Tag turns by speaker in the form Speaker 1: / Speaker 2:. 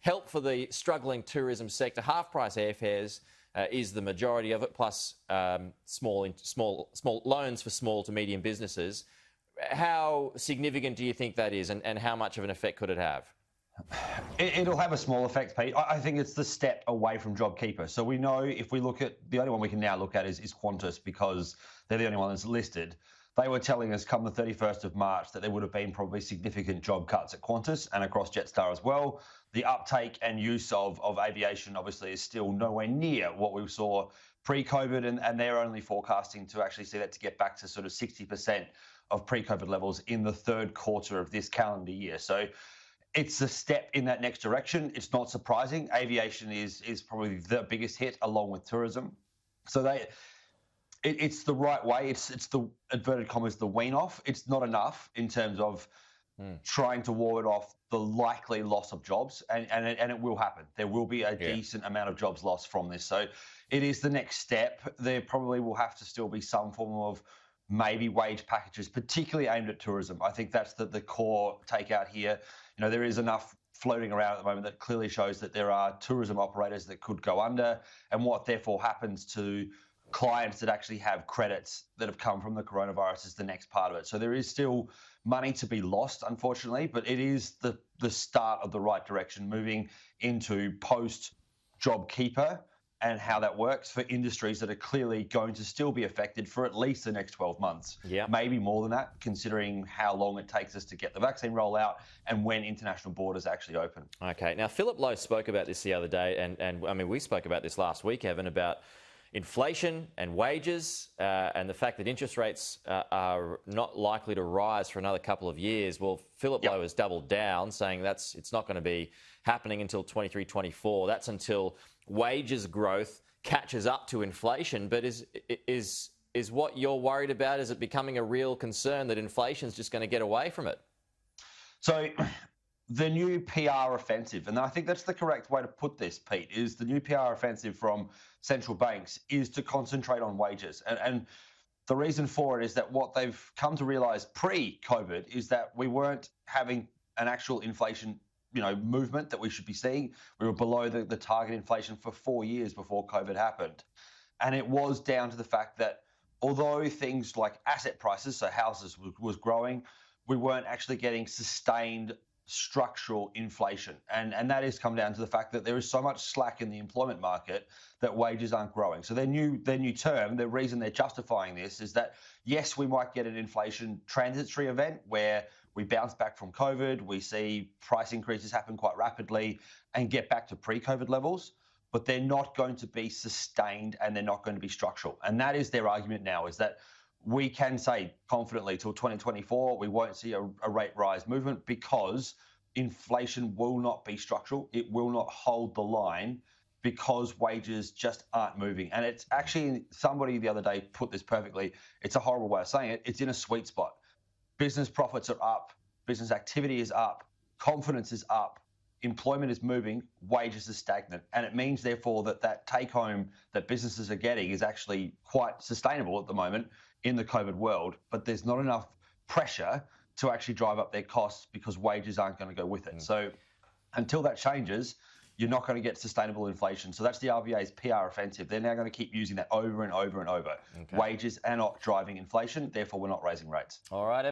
Speaker 1: help for the struggling tourism sector. Half-price airfares is the majority of it, plus small loans for small to medium businesses. How significant do you think that is, and how much of an effect could it have?
Speaker 2: It'll have a small effect, Pete. I think it's the step away from Jobkeeper. So we know, if we look at, the only one we can now look at is Qantas, because they're the only one that's listed. They were telling us come the 31st of March that there would have been probably significant job cuts at Qantas and across Jetstar as well. The uptake and use of aviation obviously is still nowhere near what we saw pre-COVID, and they're only forecasting to actually see that to get back to sort of 60% of pre-COVID levels in the third quarter of this calendar year. So it's a step in that next direction. It's not surprising. Aviation is probably the biggest hit, along with tourism. So it's the right way. It's the, inverted commas, the wean off. It's not enough in terms of trying to ward off the likely loss of jobs, and it will happen. There will be a decent amount of jobs lost from this. So it is the next step. There probably will have to still be some form of maybe wage packages, particularly aimed at tourism. I think that's the core takeout here. You know, there is enough floating around at the moment that clearly shows that there are tourism operators that could go under, and what therefore happens to clients that actually have credits that have come from the coronavirus is the next part of it. So there is still money to be lost, unfortunately, but it is the start of the right direction, moving into post-Jobkeeper and how that works for industries that are clearly going to still be affected for at least the next 12 months. Maybe more than that, considering how long it takes us to get the vaccine rollout and when international borders actually open. Okay,
Speaker 1: now Philip Lowe spoke about this the other day, and I mean, we spoke about this last week, Evan, about inflation and wages, and the fact that interest rates are not likely to rise for another couple of years. Well, Philip Lowe has doubled down, saying it's not going to be happening until 23-24. That's until wages growth catches up to inflation. But is what you're worried about, is it becoming a real concern that inflation's just going to get away from it?
Speaker 2: So the new PR offensive, and I think that's the correct way to put this, Pete, is the new PR offensive from central banks is to concentrate on wages. And the reason for it is that what they've come to realise pre-COVID is that we weren't having an actual inflation movement that we should be seeing. We were below the target inflation for 4 years before COVID happened. And it was down to the fact that although things like asset prices, so houses was growing, we weren't actually getting sustained structural inflation. And that has come down to the fact that there is so much slack in the employment market that wages aren't growing. So their new term, the reason they're justifying this is that, yes, we might get an inflation transitory event where we bounce back from COVID, we see price increases happen quite rapidly and get back to pre-COVID levels, but they're not going to be sustained and they're not going to be structural. And that is their argument now, is that we can say confidently till 2024 we won't see a rate rise movement because inflation will not be structural. It will not hold the line because wages just aren't moving. And it's actually, somebody the other day put this perfectly. It's a horrible way of saying it. It's in a sweet spot. Business profits are up, business activity is up, confidence is up, employment is moving, wages are stagnant. And it means, therefore, that take home that businesses are getting is actually quite sustainable at the moment in the COVID world, but there's not enough pressure to actually drive up their costs because wages aren't going to go with it. So until that changes, you're not going to get sustainable inflation. So that's the RBA's PR offensive. They're now going to keep using that over and over and over. Wages are not driving inflation, therefore we're not raising rates.
Speaker 1: All right.